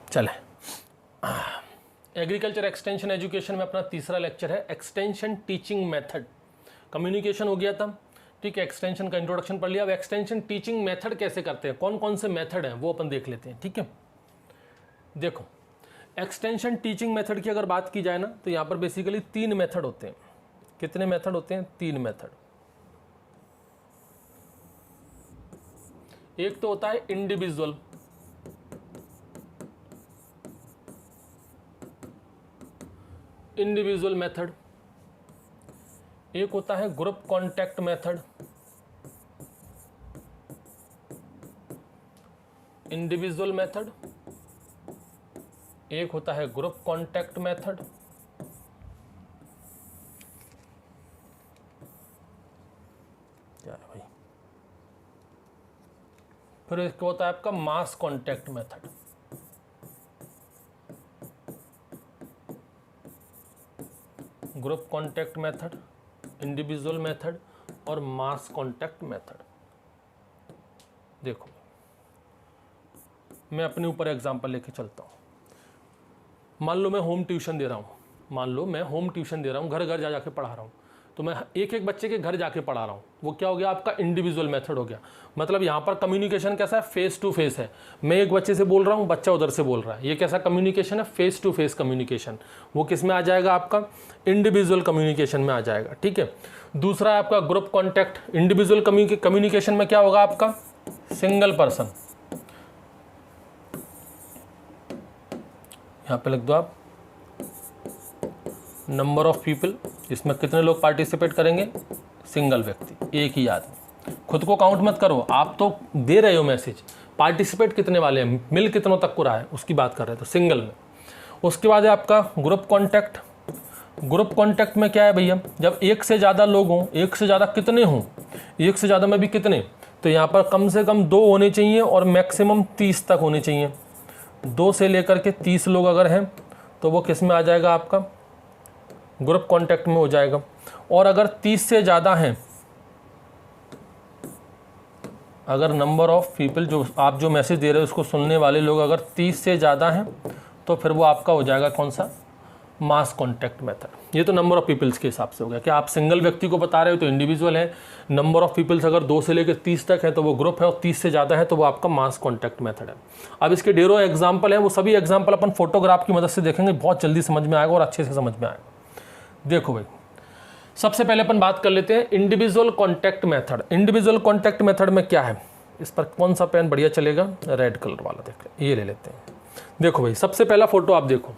चले, agriculture extension education में अपना तीसरा लेक्चर है एक्सटेंशन टीचिंग मेथड। कम्युनिकेशन हो गया था, ठीक है, एक्सटेंशन का इंट्रोडक्शन पढ़ लिया। अब एक्सटेंशन टीचिंग मेथड कैसे करते हैं, कौन कौन से मेथड हैं वो अपन देख लेते हैं, ठीक है। देखो, एक्सटेंशन टीचिंग मेथड की अगर बात की जाए ना, तो यहाँ पर बेसिकली 3 मेथड होते हैं। कितने मेथड होते हैं? 3 मेथड। एक तो होता है इंडिविजुअल, मेथड। एक होता है group contact method, individual method. एक होता है ग्रुप कॉन्टैक्ट मेथड, क्या है भाई, फिर एक होता है आपका mass contact method. Group contact method, individual method और मास कॉन्टैक्ट मेथड। देखो, मैं अपने ऊपर एग्जांपल लेके चलता हूँ। मान लो मैं होम ट्यूशन दे रहा हूँ, घर घर जा जाके पढ़ा रहा हूँ, तो मैं एक एक बच्चे के घर जाके पढ़ा रहा हूँ। वो क्या हो गया? आपका इंडिविजुअल मेथड हो गया। मतलब यहाँ पर कम्युनिकेशन कैसा है? फेस टू फेस है। मैं एक बच्चे से बोल रहा हूँ, बच्चा उधर से बोल रहा है। ये कैसा कम्युनिकेशन है? Face to face communication. वो किस में आ जाएगा? आपका इंडिविजुअल कम्युनिकेशन में आ जाएगा, ठीक है। दूसरा है आपका ग्रुप कॉन्टैक्ट। इंडिविजुअल कम्युनिकेशन में क्या होगा? आपका सिंगल पर्सन, यहाँ पे लिख दो आप नंबर ऑफ पीपल। इसमें कितने लोग पार्टिसिपेट करेंगे? सिंगल व्यक्ति, एक ही आदमी। खुद को काउंट मत करो, आप तो दे रहे हो मैसेज। पार्टिसिपेट कितने वाले हैं, मिल कितनों तक को रहा है, उसकी बात कर रहे हैं, तो सिंगल में। उसके बाद है आपका ग्रुप कॉन्टैक्ट। ग्रुप कॉन्टैक्ट में क्या है भैया? जब एक से ज़्यादा लोग हों, एक से ज़्यादा कितने हों, एक से ज़्यादा में भी कितने, तो यहाँ पर कम से कम 2 होने चाहिए और मैक्सिमम 30 तक होने चाहिए। 2 से लेकर के 30 लोग अगर हैं तो वो किस में आ जाएगा? आपका ग्रुप कॉन्टैक्ट में हो जाएगा। और अगर 30 से ज़्यादा हैं, अगर नंबर ऑफ पीपल जो आप जो मैसेज दे रहे हो उसको सुनने वाले लोग अगर 30 से ज़्यादा हैं, तो फिर वो आपका हो जाएगा कौन सा? मास कॉन्टैक्ट मेथड। ये तो नंबर ऑफ पीपल्स के हिसाब से हो गया कि आप सिंगल व्यक्ति को बता रहे हो तो इंडिविजुअल है। नंबर ऑफ पीपल्स अगर 2 से लेकर 30 तक है तो वो ग्रुप है, और 30 से ज़्यादा है तो वो आपका मास कॉन्टैक्ट मेथड है। अब इसके ढेरों एग्जाम्पल हैं, वो सभी एग्जाम्पल अपन फोटोग्राफ की मदद से देखेंगे, बहुत जल्दी समझ में आएगा और अच्छे से समझ में आएगा। देखो भाई, सबसे पहले अपन बात कर लेते हैं individual contact method. Individual contact method में क्या है? इस पर कौन सा पेन बढ़िया चलेगा? रेड कलर वाला, देख ये ले लेते हैं। देखो भाई, सबसे पहला फोटो आप देखो।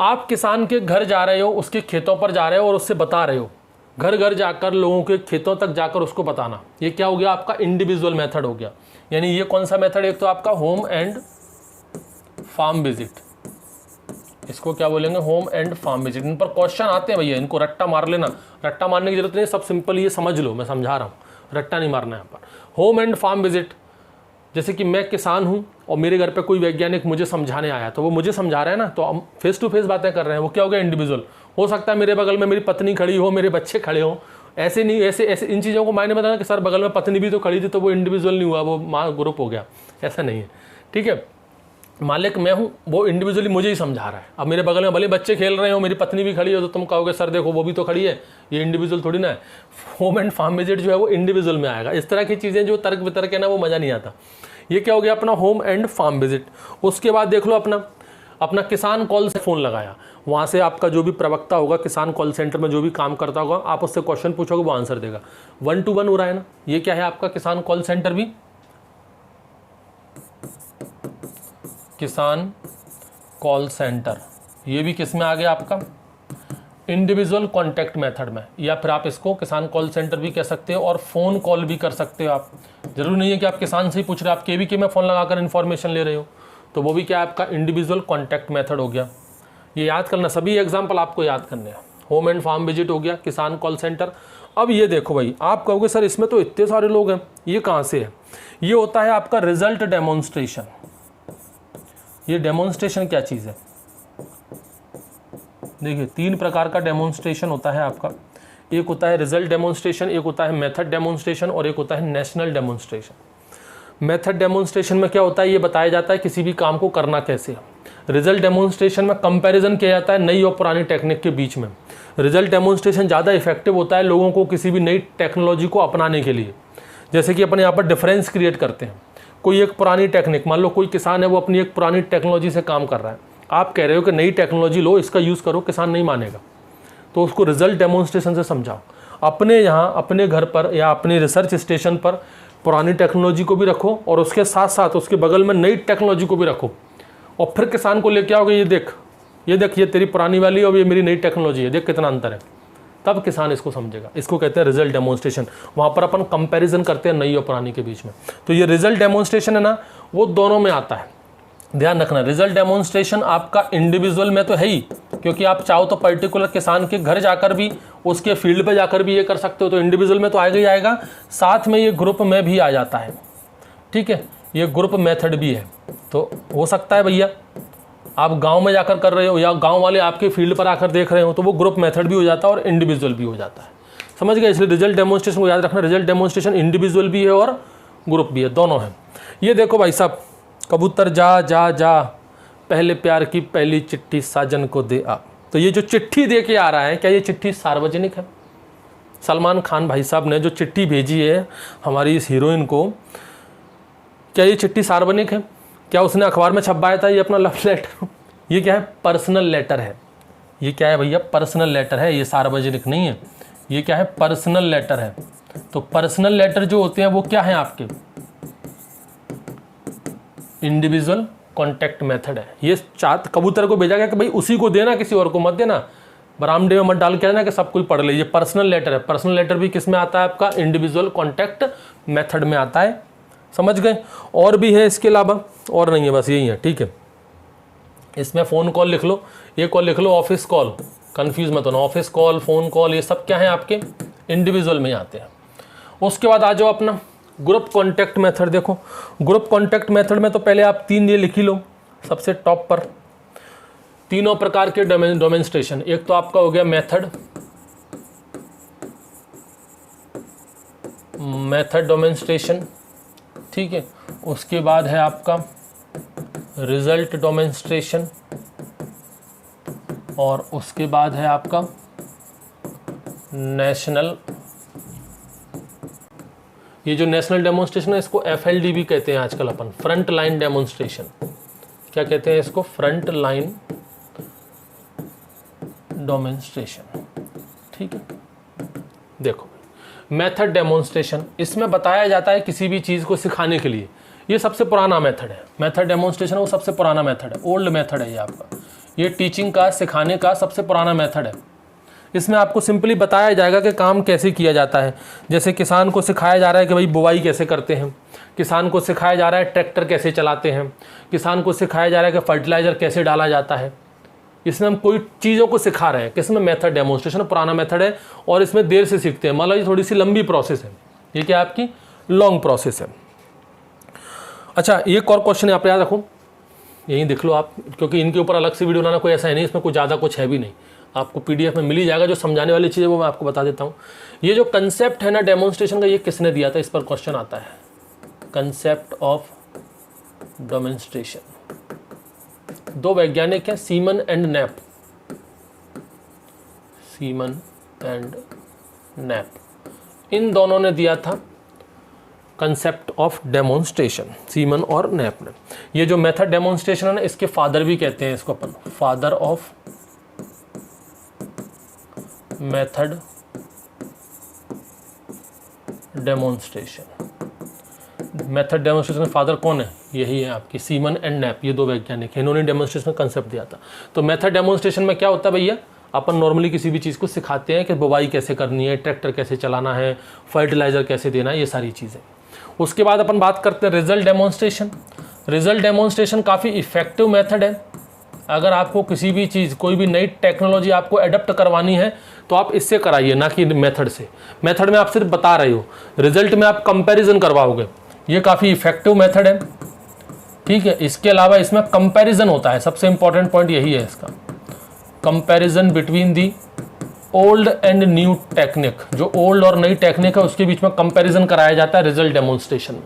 आप किसान के घर जा रहे हो, उसके खेतों पर जा रहे हो और उससे बता रहे हो, घर घर जाकर लोगों के खेतों तक जाकर उसको बताना। ये क्या हो गया? आपका इंडिविजुअल मेथड हो गया। यानी ये कौन सा मेथड? एक तो आपका होम एंड फार्म विजिट, इसको क्या बोलेंगे? Home and farm visit. इन पर क्वेश्चन आते हैं भैया, इनको रट्टा मार लेना। रट्टा मारने की जरूरत नहीं, सब सिंपल ये समझ लो, मैं समझा रहा हूँ, रट्टा नहीं मारना है यहाँ पर। होम एंड फार्म विजिट, जैसे कि मैं किसान हूँ और मेरे घर पे कोई वैज्ञानिक मुझे समझाने आया, तो वो मुझे समझा रहा है ना, तो हम फेस टू फेस बातें कर रहे हैं। वो क्या हो गया? इंडिविजुअल। हो सकता है मेरे बगल में मेरी पत्नी खड़ी हो, मेरे बच्चे खड़े हों, ऐसे नहीं, ऐसे ऐसे इन चीज़ों को मायने बताना कि सर बगल में पत्नी भी तो खड़ी थी तो वो इंडिविजुअल नहीं हुआ, वो माँ ग्रुप हो गया, ऐसा नहीं है, ठीक है। मालिक मैं हूँ, वो इंडिविजुअली मुझे ही समझा रहा है। अब मेरे बगल में भले बच्चे खेल रहे हो, मेरी पत्नी भी खड़ी हो, तो तुम कहोगे सर देखो वो भी तो खड़ी है, ये इंडिविजुअल थोड़ी ना है। होम एंड फार्म विजिट जो है वो इंडिविजुअल में आएगा। इस तरह की चीज़ें जो तर्क वितर्क है ना, वो मज़ा नहीं आता। ये क्या हो गया? अपना होम एंड फार्म विजिट। उसके बाद देख लो अपना किसान कॉल से फ़ोन लगाया, वहाँ से आपका जो भी प्रवक्ता होगा किसान कॉल सेंटर में जो भी काम करता होगा, आप उससे क्वेश्चन पूछोगे, वो आंसर देगा। 1 to 1 हो रहा है ना। ये क्या है? आपका किसान कॉल सेंटर भी, किसान कॉल सेंटर, ये भी किस में आ गया? आपका इंडिविजुअल कॉन्टैक्ट मेथड में। या फिर आप इसको किसान कॉल सेंटर भी कह सकते हो और फ़ोन कॉल भी कर सकते हो। आप जरूरी नहीं है कि आप किसान से ही पूछ रहे हो, आप केवीके में फ़ोन लगाकर इन्फॉर्मेशन ले रहे हो, तो वो भी क्या है? आपका इंडिविजुअल कॉन्टैक्ट मेथड हो गया। ये याद करना, सभी एग्जाम्पल आपको याद करने हैं। होम एंड फार्म विजिट हो गया, किसान कॉल सेंटर। अब ये देखो भाई, आप कहोगे सर इसमें तो इतने सारे लोग हैं, ये कहाँ से है? ये होता है आपका रिजल्ट डेमोन्स्ट्रेशन। ये डेमोन्स्ट्रेशन क्या चीज़ है? देखिए, 3 प्रकार का डेमोन्स्ट्रेशन होता है आपका। एक होता है रिजल्ट डेमोन्स्ट्रेशन, एक होता है मेथड डेमोन्स्ट्रेशन और एक होता है नेशनल डेमोन्स्ट्रेशन। मेथड डेमोन्स्ट्रेशन में क्या होता है, ये बताया जाता है किसी भी काम को करना कैसे है। रिजल्ट डेमोन्स्ट्रेशन में कंपैरिजन किया जाता है नई और पुरानी टेक्निक के बीच में। रिजल्ट डेमोन्स्ट्रेशन ज़्यादा इफेक्टिव होता है लोगों को किसी भी नई टेक्नोलॉजी को अपनाने के लिए। जैसे कि अपन यहाँ पर डिफरेंस क्रिएट करते हैं। कोई एक पुरानी टेक्निक, मान लो कोई किसान है वो अपनी एक पुरानी टेक्नोलॉजी से काम कर रहा है, आप कह रहे हो कि नई टेक्नोलॉजी लो, इसका यूज़ करो, किसान नहीं मानेगा, तो उसको रिजल्ट डेमोन्स्ट्रेशन से समझाओ। अपने यहाँ अपने घर पर या अपने रिसर्च स्टेशन पर पुरानी टेक्नोलॉजी को भी रखो और उसके साथ साथ उसके बगल में नई टेक्नोलॉजी को भी रखो, और फिर किसान को लेके आओगे, ये देख ये तेरी पुरानी वाली और ये मेरी नई टेक्नोलॉजी है, देख कितना अंतर है, तब किसान इसको समझेगा। इसको कहते हैं रिजल्ट डेमोन्स्ट्रेशन। वहाँ पर अपन कंपैरिजन करते हैं नई और पुरानी के बीच में। तो ये रिजल्ट डेमोन्स्ट्रेशन है ना, वो दोनों में आता है। ध्यान रखना, रिजल्ट डेमोन्स्ट्रेशन आपका इंडिविजुअल में तो है ही, क्योंकि आप चाहो तो पर्टिकुलर किसान के घर जाकर भी, उसके फील्ड पे जाकर भी ये कर सकते हो, तो इंडिविजुअल में तो आएगा ही आएगा, साथ में ये ग्रुप में भी आ जाता है। ठीक है, ये ग्रुप मेथड भी है। तो हो सकता है भैया आप गांव में जाकर कर रहे हो या गांव वाले आपके फील्ड पर आकर देख रहे हो, तो वो ग्रुप मेथड भी हो जाता है और इंडिविजुअल भी हो जाता है। समझ गए? इसलिए रिजल्ट डेमोन्स्ट्रेशन को याद रखना, रिजल्ट डेमोन्स्ट्रेशन इंडिविजुअल भी है और ग्रुप भी है, दोनों है। ये देखो भाई साहब, कबूतर जा जा जा, पहले प्यार की पहली चिट्ठी साजन को दे आ। तो ये जो चिट्ठी दे के आ रहा है, क्या ये चिट्ठी सार्वजनिक है? सलमान खान भाई साहब ने जो चिट्ठी भेजी है हमारी इस हीरोइन को, क्या ये चिट्ठी सार्वजनिक है? क्या उसने अखबार में छपवाया था ये अपना लव लेटर? ये क्या है? पर्सनल लेटर है। ये क्या है भैया? पर्सनल लेटर है, ये सार्वजनिक नहीं है। ये क्या है? पर्सनल लेटर है। तो पर्सनल लेटर जो होते हैं वो क्या है आपके? इंडिविजुअल कॉन्टैक्ट मेथड है। ये चात कबूतर को भेजा गया कि भाई उसी को देना, किसी और को मत देना, बरामदे में मत डाल के देना कि सब कोई पढ़ ले। ये पर्सनल लेटर है। पर्सनल लेटर भी किस में आता है? आपका इंडिविजुअल कॉन्टैक्ट मेथड में आता है। समझ गए? और भी है इसके अलावा? और नहीं है, बस यही है। ठीक है, इसमें फ़ोन कॉल लिख लो, ये कॉल लिख लो ऑफिस कॉल, कंफ्यूज मत होना। ऑफिस कॉल, फ़ोन कॉल, ये सब क्या है आपके? इंडिविजुअल में आते हैं। उसके बाद आ जाओ अपना ग्रुप कॉन्टैक्ट मेथड। देखो ग्रुप कॉन्टैक्ट मेथड में तो पहले आप 3 ये लिख ही लो सबसे टॉप पर। तीनों प्रकार के डेमोन्स्ट्रेशन, एक तो आपका हो गया मेथड डेमोन्स्ट्रेशन, ठीक है। उसके बाद है आपका रिजल्ट डेमोन्स्ट्रेशन, और उसके बाद है आपका नेशनल। ये जो नेशनल डेमोन्स्ट्रेशन है इसको FLD भी कहते हैं आजकल अपन, फ्रंट लाइन डेमोन्स्ट्रेशन। क्या कहते हैं इसको? Front line demonstration. ठीक है, देखो मेथड डेमोन्स्ट्रेशन, इसमें बताया जाता है किसी भी चीज़ को सिखाने के लिए। ये सबसे पुराना मेथड है। मेथड डेमोन्स्ट्रेशन वो सबसे पुराना मेथड है, ओल्ड मेथड है ये आपका। ये टीचिंग का, सिखाने का सबसे पुराना मेथड है। इसमें आपको सिंपली बताया जाएगा कि काम कैसे किया जाता है। जैसे किसान को सिखाया जा रहा है कि भाई बुवाई कैसे करते हैं, किसान को सिखाया जा रहा है ट्रैक्टर कैसे चलाते हैं, किसान को सिखाया जा रहा है कि फर्टिलाइज़र कैसे डाला जाता है। इसमें हम कोई चीज़ों को सिखा रहे हैं। किसमें? मेथड डेमोन्स्ट्रेशन पुराना मेथड है और इसमें देर से सीखते हैं, मतलब ये थोड़ी सी लंबी प्रोसेस है। ये क्या आपकी लॉन्ग प्रोसेस है। अच्छा, एक और क्वेश्चन यहाँ पर याद रखो, यहीं देख लो आप, क्योंकि इनके ऊपर अलग से वीडियो बनाना कोई ऐसा है नहीं, इसमें कुछ ज़्यादा कुछ है भी नहीं, आपको PDF में मिल ही जाएगा। जो समझाने वाली चीज़ है वो मैं आपको बता देता हूँ। ये जो कंसेप्ट है ना डेमोन्स्ट्रेशन का, ये किसने दिया था? इस पर क्वेश्चन आता है। कंसेप्ट ऑफ डेमोन्स्ट्रेशन, 2 वैज्ञानिक हैं, Seaman and Knapp. Seaman and Knapp, इन दोनों ने दिया था कंसेप्ट ऑफ डेमोन्स्ट्रेशन, सीमन और नैप ने। ये जो मेथड डेमोन्स्ट्रेशन है ना, इसके फादर भी कहते हैं इसको अपन, father of method demonstration. Method demonstration के फादर कौन है? यही है आपकी सीमन एंड नैप। ये 2 वैज्ञानिक हैं, इन्होंने डेमोन्स्ट्रेशन का कंसेप्ट दिया था। तो मेथड डेमोन्स्ट्रेशन में क्या होता है भैया? अपन नॉर्मली किसी भी चीज़ को सिखाते हैं कि बुवाई कैसे करनी है, ट्रैक्टर कैसे चलाना है, फर्टिलाइज़र कैसे देना है, ये सारी चीज़ें। उसके बाद अपन बात करते हैं रिजल्ट डेमोन्स्ट्रेशन। रिजल्ट डेमोन्स्ट्रेशन काफ़ी इफेक्टिव मेथड है। अगर आपको किसी भी चीज़, कोई भी नई टेक्नोलॉजी आपको एडप्ट करवानी है तो आप इससे कराइए, ना कि मेथड से। मेथड में आप सिर्फ बता रहे हो, रिजल्ट में आप कंपैरिजन करवाओगे। ये काफ़ी इफेक्टिव मेथड है, ठीक है। इसके अलावा इसमें कंपैरिजन होता है, सबसे इंपॉर्टेंट पॉइंट यही है इसका, comparison between the old and new technique. जो ओल्ड और नई टेक्निक है उसके बीच में कंपैरिजन कराया जाता है रिजल्ट डेमोन्स्ट्रेशन में।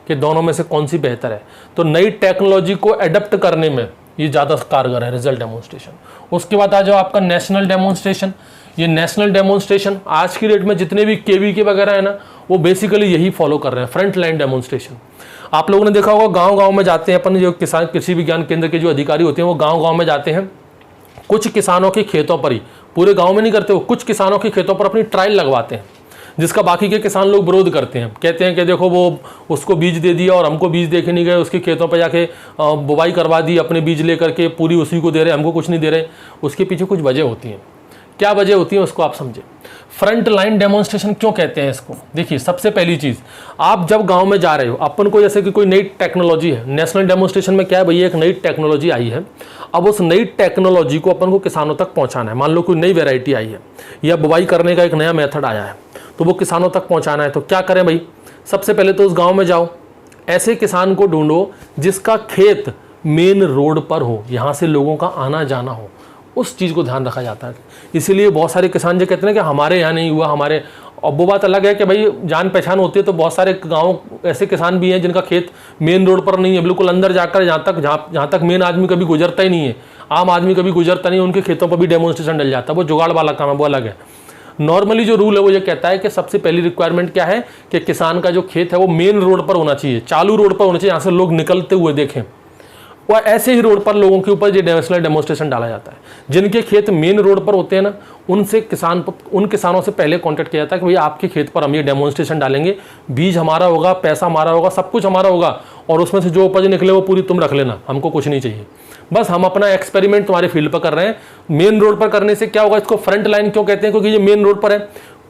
कि दोनों में से कौन सी बेहतर है। तो नई टेक्नोलॉजी को एडप्ट करने में ये ज़्यादा कारगर है रिजल्ट डेमोन्स्ट्रेशन। उसके बाद आ जाओ आपका नेशनल डेमोन्स्ट्रेशन। ये नेशनल डेमोन्स्ट्रेशन आज की डेट में जितने भी केवी वगैरह है ना, वो बेसिकली यही फॉलो कर रहे हैं, फ्रंट लाइन डेमोन्स्ट्रेशन। आप लोगों ने देखा होगा गांव-गांव में जाते हैं अपन, जो किसान कृषि विज्ञान केंद्र के जो अधिकारी होते हैं वो गांव-गांव में जाते हैं, कुछ किसानों के खेतों पर ही, पूरे गांव में नहीं करते, वो कुछ किसानों के खेतों पर अपनी ट्रायल लगवाते हैं, जिसका बाकी के किसान लोग विरोध करते हैं, कहते हैं कि देखो वो उसको बीज दे दिया और हमको बीज दे के नहीं गए, उसके खेतों पर जाके बुवाई करवा दी, अपने बीज लेकर के पूरी उसी को दे रहे, हमको कुछ नहीं दे रहे। उसके पीछे कुछ वजह होती हैं। क्या वजह होती है उसको आप समझे। फ्रंट लाइन डेमोन्स्ट्रेशन क्यों कहते हैं इसको? देखिए, सबसे पहली चीज़, आप जब गांव में जा रहे हो, अपन को जैसे कि कोई नई टेक्नोलॉजी है, नेशनल डेमोन्स्ट्रेशन में क्या है भैया, एक नई टेक्नोलॉजी आई है, अब उस नई टेक्नोलॉजी को अपन को किसानों तक पहुंचाना है। मान लो कोई नई वेराइटी आई है या बुवाई करने का एक नया मेथड आया है, तो वो किसानों तक पहुंचाना है। तो क्या करें भाई, सबसे पहले तो उस गाँव में जाओ, ऐसे किसान को ढूंढो जिसका खेत मेन रोड पर हो, यहाँ से लोगों का आना जाना हो, उस चीज़ को ध्यान रखा जाता है। इसीलिए बहुत सारे किसान जो कहते हैं कि हमारे यहाँ नहीं हुआ, हमारे, और वो बात अलग है कि भाई जान पहचान होती है, तो बहुत सारे गांव ऐसे किसान भी हैं जिनका खेत मेन रोड पर नहीं है, बिल्कुल अंदर जाकर जहाँ तक मेन आदमी कभी गुजरता ही नहीं है, आम आदमी कभी गुजरता नहीं है, उनके खेतों पर भी डेमोन्स्ट्रेशन डल जाता है। वो जुगाड़ वाला काम है, वो अलग है। नॉर्मली जो रूल है वो ये कहता है कि सबसे पहली रिक्वायरमेंट क्या है कि किसान का जो खेत है वो मेन रोड पर होना चाहिए, चालू रोड पर होना चाहिए, यहाँ से लोग निकलते हुए देखें। वह ऐसे ही रोड पर लोगों के ऊपर ये नेशनल डेमोन्स्ट्रेशन डाला जाता है। जिनके खेत मेन रोड पर होते हैं ना, उन किसानों से पहले कांटेक्ट किया जाता है कि भैया आपके खेत पर हम ये डेमोन्स्ट्रेशन डालेंगे, बीज हमारा होगा, पैसा हमारा होगा, सब कुछ हमारा होगा, और उसमें से जो उपज निकले वो पूरी तुम रख लेना, हमको कुछ नहीं चाहिए, बस हम अपना एक्सपेरिमेंट तुम्हारे फील्ड पर कर रहे हैं। मेन रोड पर करने से क्या होगा, इसको फ्रंट लाइन क्यों कहते हैं, क्योंकि ये मेन रोड पर है,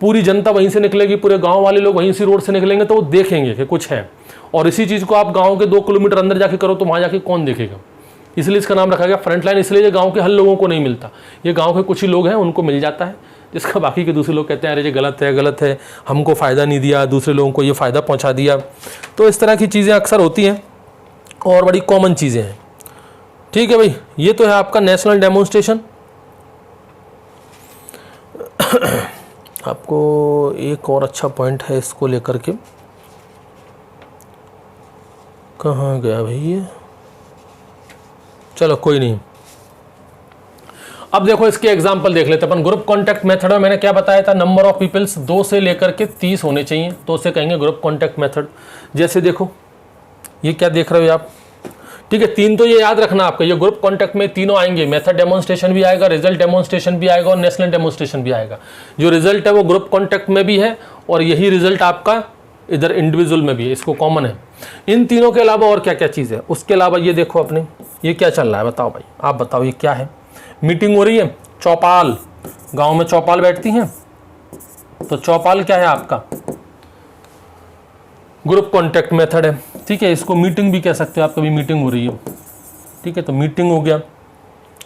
पूरी जनता वहीं से निकलेगी, पूरे गाँव वाले लोग वहीं से रोड से निकलेंगे, तो वो देखेंगे कि कुछ है। और इसी चीज़ को आप गाँव के 2 किलोमीटर अंदर जाके करो तो वहाँ जाके कौन देखेगा, इसलिए इसका नाम रखा गया फ्रंट लाइन। इसलिए ये गांव के हर लोगों को नहीं मिलता, ये गांव के कुछ ही लोग हैं उनको मिल जाता है, जिसका बाकी के दूसरे लोग कहते हैं अरे ये गलत है, हमको फ़ायदा नहीं दिया, दूसरे लोगों को ये फ़ायदा पहुंचा दिया। तो इस तरह की चीज़ें अक्सर होती हैं और बड़ी कॉमन चीज़ें हैं। ठीक है भाई, ये तो है आपका नेशनल डेमोन्स्ट्रेशन। आपको एक और अच्छा पॉइंट है इसको लेकर के, कहाँ गया भाई ये, चलो कोई नहीं। अब देखो इसके एग्जांपल देख लेते हैं अपन। ग्रुप कॉन्टैक्ट मेथड में मैंने क्या बताया था, नंबर ऑफ पीपल्स 2 से लेकर के 30 होने चाहिए, तो उसे कहेंगे ग्रुप कॉन्टैक्ट मेथड। जैसे देखो ये क्या देख रहे हो आप, ठीक है, 3 तो ये याद रखना आपका, ये ग्रुप कॉन्टैक्ट में तीनों आएंगे, मेथड डेमोन्स्ट्रेशन भी आएगा, रिजल्ट डेमोन्स्ट्रेशन भी आएगा और नेशनल डेमोन्स्ट्रेशन भी आएगा। जो रिजल्ट है वो ग्रुप कॉन्टैक्ट में भी है और यही रिजल्ट आपका इधर इंडिविजुअल में भी है, इसको कॉमन है। इन तीनों के अलावा और क्या क्या चीज़ है, उसके अलावा ये देखो अपने, ये क्या चल रहा है बताओ भाई, आप बताओ ये क्या है। मीटिंग हो रही है, चौपाल, गांव में चौपाल बैठती हैं, तो चौपाल क्या है आपका, ग्रुप कॉन्टैक्ट मेथड है। ठीक है, इसको मीटिंग भी कह सकते हो आप, कभी मीटिंग हो रही है, ठीक है, तो मीटिंग हो गया।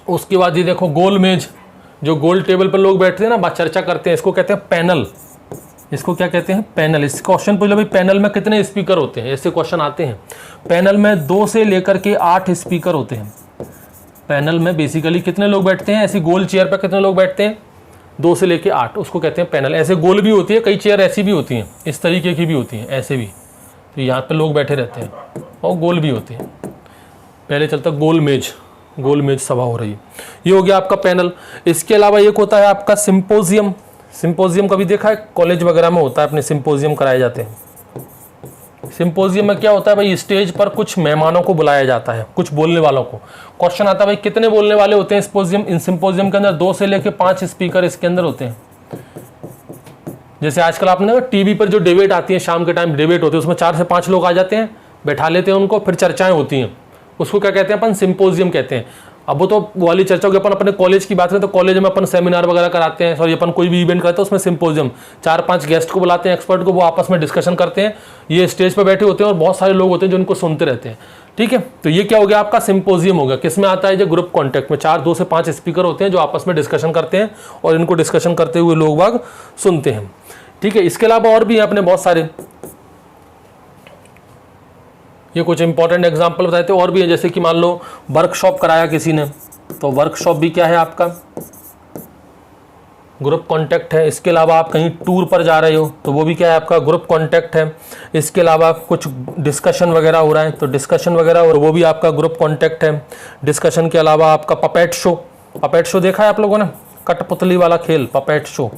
उसके बाद ये देखो गोल मेज, जो गोल टेबल पर लोग बैठते हैं ना, बात चर्चा करते हैं, इसको कहते हैं पैनल। इसको क्या कहते हैं, पैनल। इस क्वेश्चन पूछ लो भाई पैनल में कितने स्पीकर होते हैं, ऐसे क्वेश्चन आते हैं। पैनल में 2 से लेकर के 8 स्पीकर होते हैं। पैनल में बेसिकली कितने लोग बैठते हैं, ऐसी गोल चेयर पर कितने लोग बैठते हैं, 2 से लेकर 8, उसको कहते हैं पैनल। ऐसे गोल भी होती है, कई चेयर ऐसी भी होती हैं, इस तरीके की भी होती हैं, ऐसे भी, तो यहाँ पे लोग बैठे रहते हैं, और गोल भी होती हैं। पहले चलता गोल मेज सभा हो रही है, ये हो गया आपका पैनल। इसके अलावा एक होता है आपका सिंपोजियम। सिंपोजियम कभी देखा है, कॉलेज वगैरह में होता है, अपने सिंपोजियम कराए जाते हैं। सिंपोजियम में क्या होता है भाई, स्टेज पर कुछ मेहमानों को बुलाया जाता है, कुछ बोलने वालों को। क्वेश्चन आता है भाई कितने बोलने वाले होते हैं सिंपोजियम, इन सिंपोजियम के अंदर 2 से लेकर 5 स्पीकर इसके अंदर होते हैं। जैसे आजकल आपने टीवी पर जो डिबेट आती है, शाम के टाइम डिबेट होती है, उसमें 4 से 5 लोग आ जाते हैं, बैठा लेते हैं उनको, फिर चर्चाएं होती हैं, उसको क्या कहते हैं अपन, सिंपोजियम कहते हैं। अब वो तो वाली चर्चा होगी, अपन अपने कॉलेज की बात करें तो कॉलेज में अपन सेमिनार वगैरह कराते हैं, सॉरी अपन कोई भी इवेंट कराते हैं, उसमें सिंपोजियम 4-5 गेस्ट को बुलाते हैं, एक्सपर्ट को, वो आपस में डिस्कशन करते हैं, ये स्टेज पर बैठे होते हैं और बहुत सारे लोग होते हैं जो उनको सुनते रहते हैं। ठीक है, तो ये क्या हो गया आपका, सिंपोजियम हो गया। किसमें आता है, जो ग्रुप कॉन्टैक्ट में 2 से 5 स्पीकर होते हैं जो आपस में डिस्कशन करते हैं और इनको डिस्कशन करते हुए लोग बाग सुनते हैं। ठीक है, इसके अलावा और भी हैं अपने बहुत सारे, ये कुछ इंपॉर्टेंट एग्जांपल बताए थे, और भी है, जैसे कि मान लो वर्कशॉप कराया किसी ने, तो वर्कशॉप भी क्या है आपका, ग्रुप कॉन्टैक्ट है। इसके अलावा आप कहीं टूर पर जा रहे हो तो वो भी क्या है आपका ग्रुप कॉन्टैक्ट है। इसके अलावा कुछ डिस्कशन वगैरह हो रहा है तो डिस्कशन वगैरह और वो भी आपका ग्रुप कॉन्टैक्ट है। डिस्कशन के अलावा आपका पपेट शो देखा है आप लोगों ने, कठपुतली वाला खेल पपेट शो,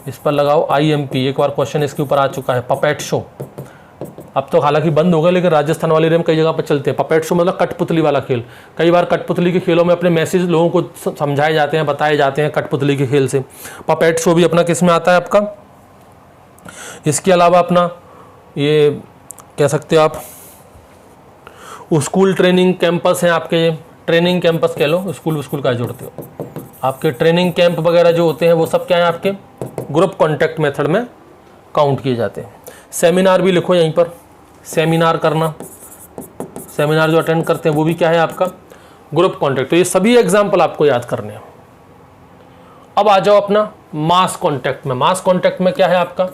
इस पर लगाओ IMP, एक बार क्वेश्चन इसके ऊपर आ चुका है पपेट शो। अब तो हालांकि बंद हो गए लेकिन राजस्थान वाले एरिया में कई जगह पर चलते हैं। पपेट शो मतलब कठपुतली वाला खेल। कई बार कठपुतली के खेलों में अपने मैसेज लोगों को समझाए जाते हैं, बताए जाते हैं कठपुतली के खेल से। पपेट शो भी अपना किस में आता है आपका। इसके अलावा अपना ये कह सकते हो आप स्कूल ट्रेनिंग कैंपस हैं आपके, ये ट्रेनिंग कैंपस कह लो, स्कूल का जोड़ते हो। आपके ट्रेनिंग कैंप वगैरह जो होते हैं वो सब क्या है आपके ग्रुप कॉन्टैक्ट मेथड में काउंट किए जाते हैं। सेमिनार भी लिखो यहीं पर, सेमिनार करना, सेमिनार जो अटेंड करते हैं वो भी क्या है आपका ग्रुप कॉन्टैक्ट। तो ये सभी एग्जाम्पल आपको याद करने हैं। अब आ जाओ अपना मास कॉन्टैक्ट में। मास कॉन्टैक्ट में क्या है आपका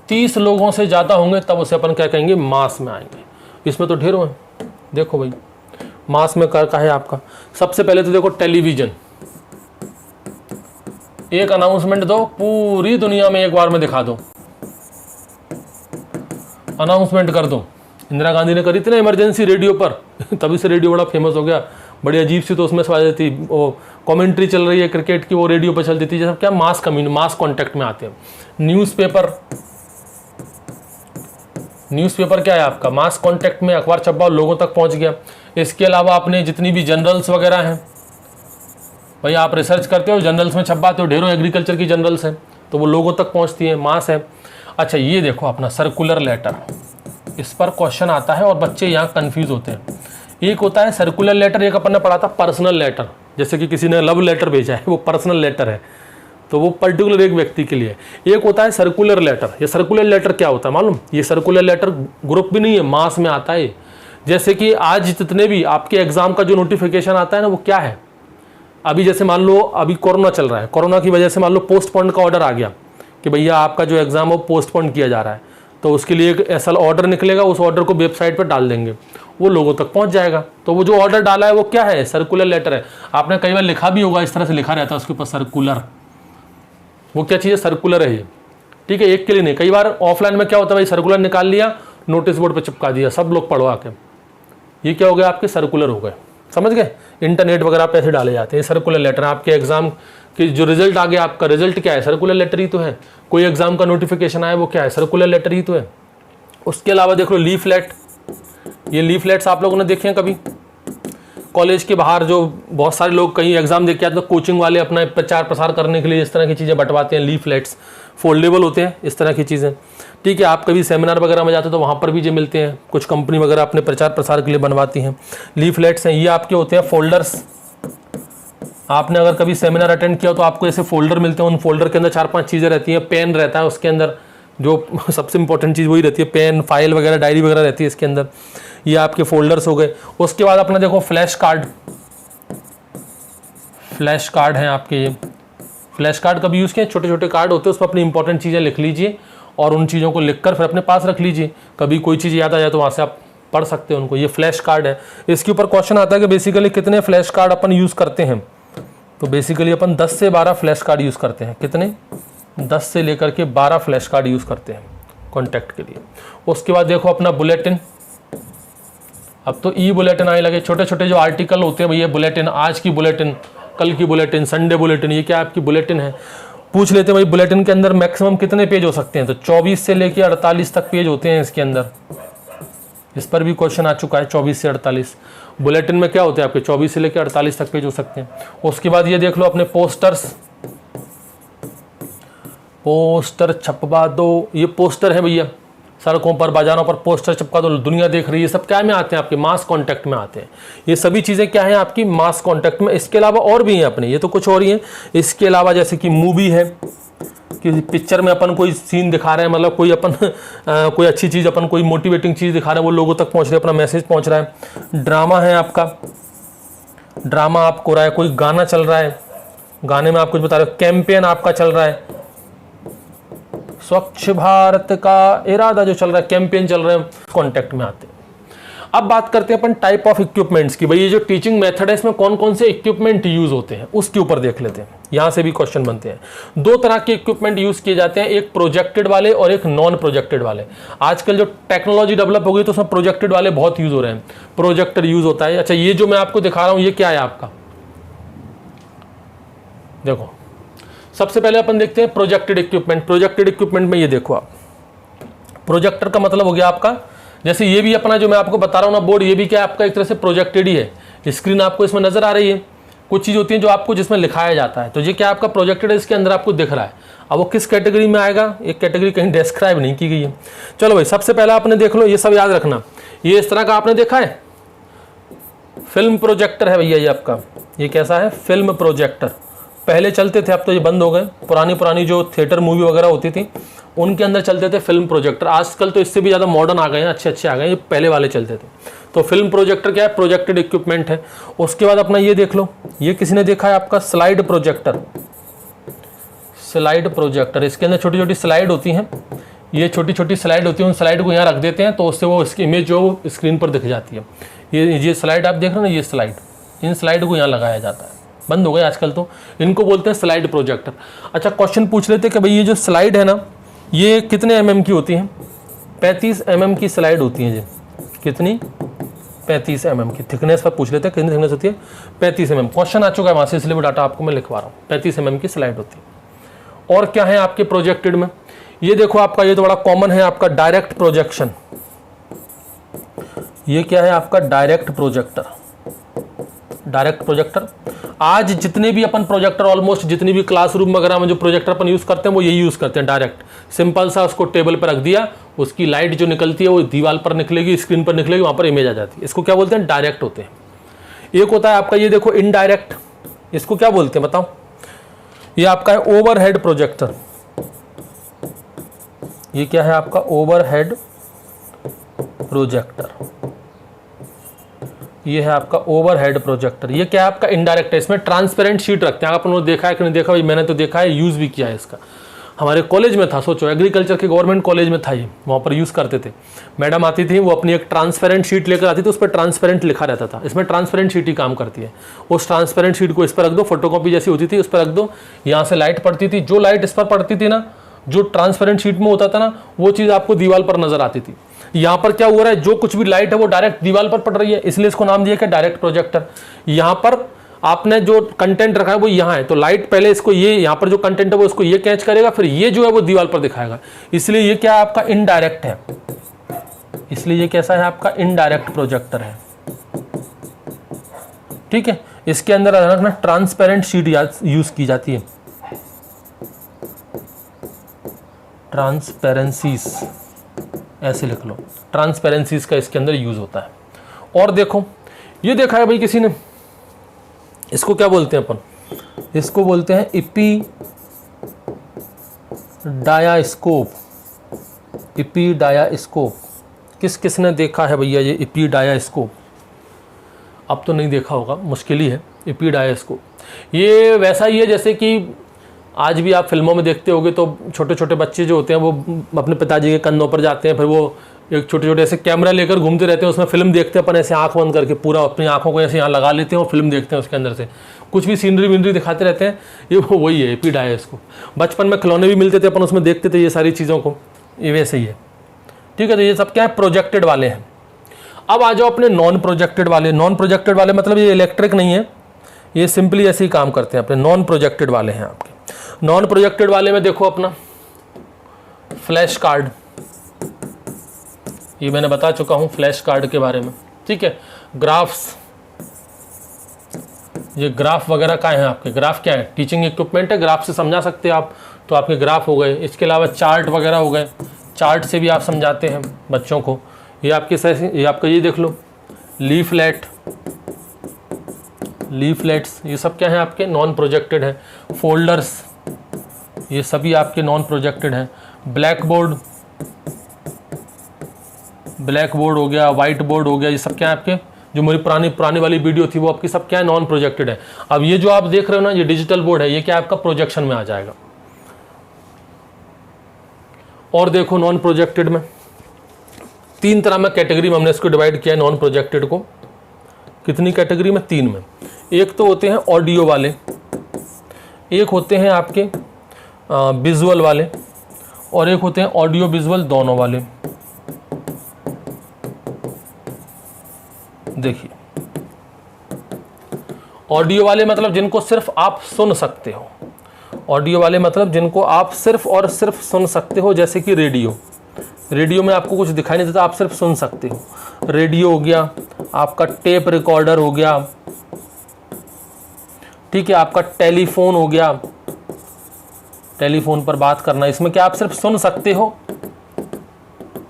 30 लोगों से ज़्यादा होंगे तब उसे अपन क्या कहेंगे मास में आएंगे। इसमें तो ढेरों हैं, देखो भाई मास में का है आपका। सबसे पहले तो देखो टेलीविज़न, एक अनाउंसमेंट दो पूरी दुनिया में एक बार में दिखा दो, अनाउंसमेंट कर दो। इंदिरा गांधी ने करी थी ना इमरजेंसी रेडियो पर तभी से रेडियो बड़ा फेमस हो गया। बड़ी अजीब सी तो उसमें से आ जाती वो कमेंट्री चल रही है क्रिकेट की, वो रेडियो पर चलती थी। जैसे क्या मास कॉन्टैक्ट में आते हैं। न्यूज़पेपर क्या है आपका मास कॉन्टैक्ट में, अखबार छपा लोगों तक पहुंच गया। इसके अलावा आपने जितनी भी जर्नल्स वगैरह हैं, भाई आप रिसर्च करते हो जर्नल्स में छपवाते हो, ढेरों एग्रीकल्चर की जर्नल्स हैं तो वो लोगों तक पहुंचती हैं, मास है। अच्छा ये देखो अपना सर्कुलर लेटर, इस पर क्वेश्चन आता है और बच्चे यहाँ कंफ्यूज होते हैं। एक होता है सर्कुलर लेटर, एक अपन ने पढ़ा था पर्सनल लेटर, जैसे कि किसी ने लव लेटर भेजा है वो पर्सनल लेटर है तो वो पर्टिकुलर एक व्यक्ति के लिए। एक होता है सर्कुलर लेटर। ये सर्कुलर लेटर क्या होता है मालूम, ये सर्कुलर लेटर ग्रुप भी नहीं है, मास में आता है। जैसे कि आज जितने भी आपके एग्जाम का जो नोटिफिकेशन आता है ना वो क्या है, अभी जैसे मान लो अभी कोरोना चल रहा है, कोरोना की वजह से मान लो पोस्टपोन का ऑर्डर आ गया कि भैया आपका जो एग्जाम है वो पोस्टपोन किया जा रहा है, तो उसके लिए एक ऐसा ऑर्डर निकलेगा, उस ऑर्डर को वेबसाइट पर डाल देंगे, वो लोगों तक पहुंच जाएगा। तो वो जो ऑर्डर डाला है वो क्या है सर्कुलर लेटर है। आपने कई बार लिखा भी होगा, इस तरह से लिखा रहता है उसके ऊपर सर्कुलर, वो क्या चीज़ है सर्कुलर है ये, ठीक है। एक के लिए नहीं, कई बार ऑफलाइन में क्या होता है भाई सर्कुलर निकाल लिया, नोटिस बोर्ड पर चिपका दिया, सब लोग पढ़वा के, ये क्या हो गया आपके सर्कुलर हो गए, समझ गए। इंटरनेट वगैरह पे ऐसे डाले जाते हैं सर्कुलर लेटर। आपके एग्जाम की जो रिजल्ट आ गया, आपका रिजल्ट क्या है सर्कुलर लेटर ही तो है। कोई एग्जाम का नोटिफिकेशन आया वो क्या है सर्कुलर लेटर ही तो है। उसके अलावा देख लो लीफलेट, ये लीफलेट्स आप लोगों ने देखे हैं कभी कॉलेज के बाहर, जो बहुत सारे लोग कहीं एग्जाम देख के आते हैं तो कोचिंग वाले अपना प्रचार प्रसार करने के लिए इस तरह की चीज़ें बंटवाते हैं। लीफलेट्स फोल्डेबल होते हैं, इस तरह की चीज़ें, ठीक है। आप कभी सेमिनार वगैरह में जाते हो तो वहाँ पर भी ये मिलते हैं, कुछ कंपनी वगैरह अपने प्रचार प्रसार के लिए बनवाती हैं लीफलेट्स हैं। ये आपके होते हैं फोल्डर्स। आपने अगर कभी सेमिनार अटेंड किया तो आपको ऐसे फोल्डर मिलते हैं, उन फोल्डर के अंदर 4-5 चीज़ें रहती हैं। पेन रहता है उसके अंदर, जो सबसे इंपॉर्टेंट चीज़ वही रहती है, पेन, फाइल वगैरह, डायरी वगैरह रहती है इसके अंदर। ये आपके फोल्डर्स हो गए। उसके बाद अपना देखो फ्लैश कार्ड, फ्लैश कार्ड हैं आपके। ये फ्लैश कार्ड कभी यूज़ किए, छोटे छोटे कार्ड होते हैं, उस पर अपनी इंपॉर्टेंट चीज़ें लिख लीजिए और उन चीज़ों को लिखकर फिर अपने पास रख लीजिए, कभी कोई चीज़ याद आ जाए तो वहाँ से आप पढ़ सकते हैं उनको। ये फ्लैश कार्ड है। इसके ऊपर क्वेश्चन आता है कि बेसिकली कितने फ्लैश कार्ड अपन यूज़ करते हैं, तो बेसिकली अपन 10 से 12 फ्लैश कार्ड यूज़ करते हैं। कितने, 10 से लेकर के 12 फ्लैश कार्ड यूज़ करते हैं कॉन्टैक्ट के लिए। उसके बाद देखो अपना बुलेटिन, अब तो ई बुलेटिन आने लगे, छोटे छोटे जो आर्टिकल होते हैं भैया बुलेटिन, आज की बुलेटिन, कल की बुलेटिन, संडे बुलेटिन, ये क्या आपकी बुलेटिन है। पूछ लेते हैं भाई बुलेटिन के अंदर मैक्सिमम कितने पेज हो सकते हैं, तो 24 से लेकर 48 तक पेज होते हैं इसके अंदर। इस पर भी क्वेश्चन आ चुका है 24 से 48। बुलेटिन में क्या होते हैं आपके 24 से लेकर 48 तक पेज हो सकते हैं। उसके बाद ये देख लो अपने पोस्टर्स, पोस्टर छपवा दो, ये पोस्टर है भैया, सड़कों पर बाजारों पर पोस्टर चिपका दो, दुनिया देख रही है, सब क्या में आते हैं आपके मास कॉन्टैक्ट में आते हैं। ये सभी चीज़ें क्या है आपकी मास कॉन्टैक्ट में। इसके अलावा और भी हैं अपने, ये तो कुछ और ही है। इसके अलावा जैसे कि मूवी है, कि पिक्चर में अपन कोई सीन दिखा रहे हैं, मतलब कोई अपन कोई अच्छी चीज़, अपन कोई मोटिवेटिंग चीज़ दिखा रहे हैं, वो लोगों तक पहुँच रही है, अपना मैसेज पहुँच रहा है। ड्रामा है आपका, ड्रामा आपको हो रहा है, कोई गाना चल रहा है, गाने में आप कुछ बता रहे हो, कैंपेन आपका चल रहा है, स्वच्छ भारत का इरादा जो चल रहा है, कैंपेन चल रहे हैं, कॉन्टैक्ट में आते हैं। अब बात करते हैं अपन टाइप ऑफ इक्विपमेंट्स की। भाई ये जो टीचिंग मेथड है इसमें कौन कौन से इक्विपमेंट यूज होते हैं उसके ऊपर देख लेते हैं। यहां से भी क्वेश्चन बनते हैं। दो तरह के इक्विपमेंट यूज किए जाते हैं, एक प्रोजेक्टेड वाले और एक नॉन प्रोजेक्टेड वाले। आजकल जो टेक्नोलॉजी डेवलप हो गई तो उसमें प्रोजेक्टेड वाले बहुत यूज हो रहे हैं, प्रोजेक्टर यूज होता है। अच्छा ये जो मैं आपको दिखा रहा हूं ये क्या है आपका, देखो सबसे पहले अपन देखते हैं प्रोजेक्टेड इक्विपमेंट। प्रोजेक्टेड इक्विपमेंट में ये देखो आप, प्रोजेक्टर का मतलब हो गया आपका, जैसे ये भी अपना जो मैं आपको बता रहा हूं ना बोर्ड, ये भी क्या है आपका एक तरह से प्रोजेक्टेड ही है। स्क्रीन आपको इसमें नजर आ रही है, कुछ चीज होती है जो आपको जिसमें लिखाया जाता है, तो ये क्या आपका प्रोजेक्टेड है, इसके अंदर आपको दिख रहा है। अब वो किस कैटेगरी में आएगा, एक कैटेगरी कहीं डिस्क्राइब नहीं की गई है। चलो भाई सबसे पहला आपने देख लो, ये सब याद रखना, ये इस तरह का आपने देखा है, फिल्म प्रोजेक्टर है भैया ये आपका। ये कैसा है, फिल्म प्रोजेक्टर। पहले चलते थे, अब तो ये बंद हो गए। पुरानी जो थिएटर मूवी वगैरह होती थी उनके अंदर चलते थे फिल्म प्रोजेक्टर। आजकल तो इससे भी ज़्यादा मॉडर्न आ गए हैं, अच्छे आ गए हैं, ये पहले वाले चलते थे। तो फिल्म प्रोजेक्टर क्या है, प्रोजेक्टेड इक्विपमेंट है। उसके बाद अपना ये देख लो, ये किसी ने देखा है आपका स्लाइड प्रोजेक्टर। स्लाइड प्रोजेक्टर, इसके अंदर छोटी छोटी स्लाइड होती हैं, ये छोटी छोटी स्लाइड होती है, उन स्लाइड को यहाँ रख देते हैं तो उससे वो इसकी इमेज जो स्क्रीन पर दिख जाती है। ये स्लाइड आप देख रहे हो ना, ये स्लाइड, इन स्लाइड को यहाँ लगाया जाता है। बंद हो गए आजकल तो, इनको बोलते हैं स्लाइड प्रोजेक्टर। अच्छा क्वेश्चन पूछ लेते कि भाई ये जो स्लाइड है ना ये कितने mm की होती है, 35 mm की स्लाइड होती है। जी कितनी, 35 mm की थिकनेस पर पूछ लेते हैं, कितनी थिकनेस होती है, 35 mm। क्वेश्चन आ चुका है वहाँ से, इसलिए वो डाटा आपको मैं लिखवा रहा हूँ। 35 mm की स्लाइड होती है। और क्या है आपके प्रोजेक्टेड में, ये देखो आपका, ये तो बड़ा कॉमन है आपका, डायरेक्ट प्रोजेक्शन। ये क्या है आपका, डायरेक्ट प्रोजेक्टर। डायरेक्ट प्रोजेक्टर, आज जितने भी अपन प्रोजेक्टर, ऑलमोस्ट जितनी भी क्लासरूम वगैरह में जो प्रोजेक्टर अपन यूज करते हैं वो यही यूज करते हैं, डायरेक्ट। सिंपल सा उसको टेबल पर रख दिया, उसकी लाइट जो निकलती है वो दीवार पर निकलेगी, स्क्रीन पर निकलेगी, वहां पर इमेज आ जाती है। इसको क्या बोलते हैं, डायरेक्ट होते हैं। एक होता है आपका ये देखो इनडायरेक्ट, इसको क्या बोलते हैं बताओ, ये आपका है ओवरहेड प्रोजेक्टर। ये क्या है आपका, ओवरहेड प्रोजेक्टर। ये है आपका ओवरहेड प्रोजेक्टर। ये क्या है आपका, इनडायरेक्ट है। इसमें ट्रांसपेरेंट शीट रखते हैं, आपने देखा है कि नहीं देखा, भाई मैंने तो देखा है, यूज भी किया है इसका। हमारे कॉलेज में था, सोचो एग्रीकल्चर के गवर्नमेंट कॉलेज में था ये, वहाँ पर यूज़ करते थे। मैडम आती थी, वो अपनी एक ट्रांसपेरेंट शीट लेकर आती थी, उस पर ट्रांसपेरेंट लिखा रहता था। इसमें ट्रांसपेरेंट शीट ही काम करती है। उस ट्रांसपेरेंट शीट को इस पर रख दो, फोटोकॉपी जैसी होती थी, उस पर रख दो, यहाँ से लाइट पड़ती थी, जो लाइट इस पर पड़ती थी ना, जो ट्रांसपेरेंट शीट में होता था ना, वो चीज़ आपको दीवार पर नजर आती थी। यहाँ पर क्या हो रहा है, जो कुछ भी लाइट है वो डायरेक्ट दीवार पर पड़ रही है, इसलिए इसको नाम दिया कि डायरेक्ट प्रोजेक्टर। यहाँ पर आपने जो कंटेंट रखा है वो यहाँ है, तो लाइट पहले इसको, ये यहाँ पर जो कंटेंट है वो इसको ये कैच करेगा, फिर ये जो है वो दीवार पर दिखाएगा, इसलिए ये क्या आपका इनडायरेक्ट है। इसलिए ये कैसा है आपका, इनडायरेक्ट प्रोजेक्टर है। ठीक है, इसके अंदर रखना ट्रांसपेरेंट शीट यूज की जाती है, ट्रांसपेरेंसीज ऐसे लिख लो, ट्रांसपेरेंसीज का इसके अंदर यूज होता है। और देखो ये देखा है भाई किसी ने, इसको क्या बोलते हैं अपन, इसको बोलते हैं इपीडायास्कोप। इपीडायास्कोप किसने देखा है भैया, ये इपीडायास्कोप? अब तो नहीं देखा होगा, मुश्किल ही है। इपीडायास्कोप ये वैसा ही है जैसे कि आज भी आप फिल्मों में देखते होगे, तो छोटे छोटे बच्चे जो होते हैं वो अपने पिताजी के कंधों पर जाते हैं, फिर वो एक छोटे छोटे ऐसे कैमरा लेकर घूमते रहते हैं, उसमें फिल्म देखते हैं अपन, ऐसे आंख बंद करके पूरा अपनी आंखों को ऐसे यहाँ लगा लेते हैं और फिल्म देखते हैं, उसके अंदर से कुछ भी सीनरी विनरी दिखाते रहते हैं। ये वही है इपीडायास्कोप। बचपन में खिलौने भी मिलते थे, अपन उसमें देखते थे ये सारी चीज़ों को, ये वैसे ही है। ठीक है, तो ये सब क्या है, प्रोजेक्टेड वाले हैं। अब आ जाओ अपने नॉन प्रोजेक्टेड वाले। नॉन प्रोजेक्टेड वाले मतलब ये इलेक्ट्रिक नहीं है, ये सिंपली ऐसे ही काम करते हैं। अपने नॉन प्रोजेक्टेड वाले हैं आपके। नॉन प्रोजेक्टेड वाले में देखो अपना फ्लैश कार्ड, ये मैंने बता चुका हूं फ्लैश कार्ड के बारे में। ठीक है, ग्राफ्स, ये ग्राफ वगैरह का है आपके। ग्राफ क्या है, टीचिंग इक्विपमेंट है, ग्राफ से समझा सकते हैं आप, तो आपके ग्राफ हो गए। इसके अलावा चार्ट वगैरह हो गए, चार्ट से भी आप समझाते हैं बच्चों को। ये आपके ये आपका ये देख लो, लीफलेट, लीफलेट्स, ये सब क्या है आपके नॉन प्रोजेक्टेड है। फोल्डर्स, ये सभी आपके नॉन प्रोजेक्टेड हैं। ब्लैक बोर्ड, ब्लैक बोर्ड हो गया, वाइट बोर्ड हो गया, ये सब क्या है आपके, जो मेरी पुरानी वाली वीडियो थी वो आपकी सब क्या है, नॉन प्रोजेक्टेड है। अब ये जो आप देख रहे हो ना, ये डिजिटल बोर्ड है, ये क्या आपका प्रोजेक्शन में आ जाएगा। और देखो नॉन प्रोजेक्टेड में 3 तरह में कैटेगरी में हमने इसको डिवाइड किया है नॉन प्रोजेक्टेड को। कितनी कैटेगरी में? 3 में। एक तो होते हैं ऑडियो वाले, एक होते हैं आपके विजुअल वाले, और एक होते हैं ऑडियो विजुअल दोनों वाले। देखिए, ऑडियो वाले मतलब जिनको सिर्फ आप सुन सकते हो, ऑडियो वाले मतलब जिनको आप सिर्फ और सिर्फ सुन सकते हो, जैसे कि रेडियो। रेडियो में आपको कुछ दिखाई नहीं देता, आप सिर्फ सुन सकते हो। रेडियो हो गया, आपका टेप रिकॉर्डर हो गया, ठीक है, आपका टेलीफोन हो गया, टेलीफोन पर बात करना, इसमें क्या आप सिर्फ सुन सकते हो,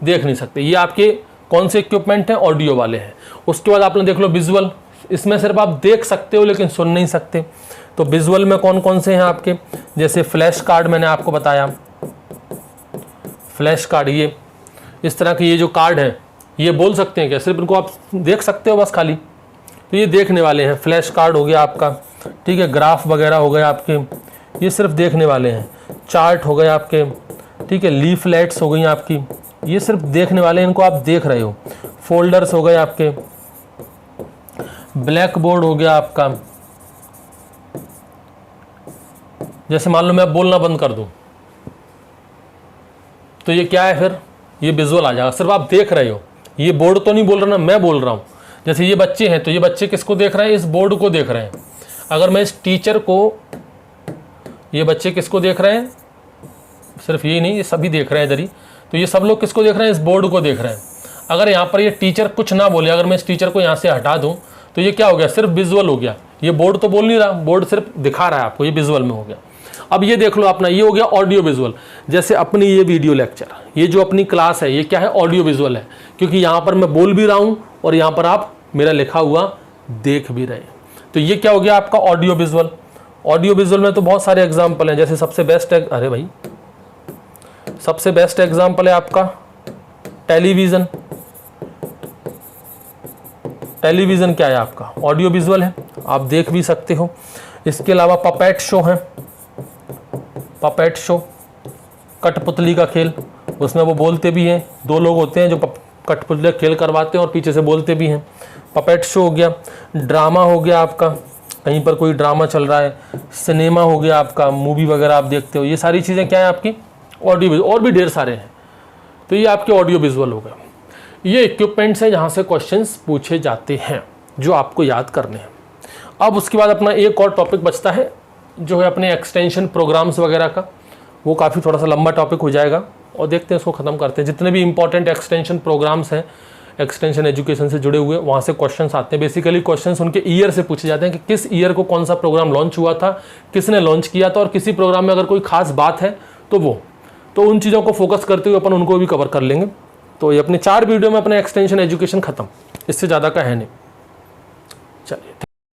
देख नहीं सकते। ये आपके कौन से इक्विपमेंट हैं? ऑडियो वाले हैं। उसके बाद आपने देख लो विजुअल, इसमें सिर्फ आप देख सकते हो लेकिन सुन नहीं सकते। तो विजुअल में कौन कौन से हैं आपके? जैसे फ्लैश कार्ड, मैंने आपको बताया फ्लैश कार्ड, ये इस तरह के ये जो कार्ड हैं, ये बोल सकते हैं क्या? सिर्फ इनको आप देख सकते हो बस खाली, तो ये देखने वाले हैं। फ्लैश कार्ड हो गया आपका, ठीक है, ग्राफ वगैरह हो गए आपके, ये सिर्फ देखने वाले हैं। चार्ट हो गए आपके, ठीक है, लीफलेट्स हो गई आपकी, ये सिर्फ देखने वाले हैं, इनको आप देख रहे हो। फोल्डर्स हो गए आपके, ब्लैक बोर्ड हो गया आपका। जैसे मान लो मैं बोलना बंद कर दूं, तो ये क्या है? फिर ये विजुअल आ जाएगा, सिर्फ आप देख रहे हो। ये बोर्ड तो नहीं बोल रहा ना, मैं बोल रहा हूं। जैसे ये बच्चे हैं, तो ये बच्चे किसको देख रहे हैं? इस बोर्ड को देख रहे हैं। अगर मैं इस टीचर को, ये बच्चे किसको देख रहे हैं? सिर्फ ये नहीं, ये सभी देख रहे हैं इधर ही। तो ये सब लोग किसको देख रहे हैं? इस बोर्ड को देख रहे हैं। अगर यहाँ पर ये टीचर कुछ ना बोले, अगर मैं इस टीचर को यहाँ से हटा दूँ, तो ये क्या हो गया? सिर्फ विजुअल हो गया। ये बोर्ड तो बोल नहीं रहा, बोर्ड सिर्फ दिखा रहा है आपको, ये विजुअल में हो गया। अब ये देख लो अपना, ये हो गया ऑडियो विजुअल। जैसे अपनी ये वीडियो लेक्चर, ये जो अपनी क्लास है, ये क्या है? ऑडियो विजुअल है, क्योंकि यहाँ पर मैं बोल भी रहा हूँ और यहाँ पर आप मेरा लिखा हुआ देख भी रहे हैं। तो ये क्या हो गया आपका? Audio visual. ऑडियो विजुअल में तो बहुत सारे एग्जाम्पल हैं। जैसे सबसे बेस्ट है, अरे भाई, सबसे बेस्ट एग्जाम्पल है आपका टेलीविज़न। टेलीविज़न क्या है आपका? ऑडियो विजुअल है, आप देख भी सकते हो। इसके अलावा पपेट शो है, पपेट शो, कठपुतली का खेल, उसमें वो बोलते भी हैं, 2 लोग होते हैं जो कठपुतली का खेल करवाते हैं और पीछे से बोलते भी हैं। पपेट शो हो गया। ड्रामा हो गया आपका, कहीं पर कोई ड्रामा चल रहा है। सिनेमा हो गया आपका, मूवी वगैरह आप देखते हो। ये सारी चीज़ें क्या है आपकी? Audio visual. और भी ढेर सारे हैं, तो ये आपके ऑडियो विजुअल हो गए। ये इक्विपमेंट्स हैं जहाँ से क्वेश्चंस पूछे जाते हैं, जो आपको याद करने हैं। अब उसके बाद अपना एक और टॉपिक बचता है, जो है अपने एक्सटेंशन प्रोग्राम्स वगैरह का। वो काफ़ी थोड़ा सा लंबा टॉपिक हो जाएगा, और देखते हैं उसको ख़त्म करते हैं। जितने भी इंपॉर्टेंट एक्सटेंशन प्रोग्राम्स हैं, एक्सटेंशन एजुकेशन से जुड़े हुए, वहाँ से क्वेश्चंस आते हैं। बेसिकली क्वेश्चंस उनके ईयर से पूछे जाते हैं कि किस ईयर को कौन सा प्रोग्राम लॉन्च हुआ था, किसने लॉन्च किया था, और किसी प्रोग्राम में अगर कोई खास बात है तो उन चीज़ों को फोकस करते हुए अपन उनको भी कवर कर लेंगे। तो ये अपने 4 वीडियो में अपने एक्सटेंशन एजुकेशन ख़त्म, इससे ज़्यादा का है नहीं। चलिए।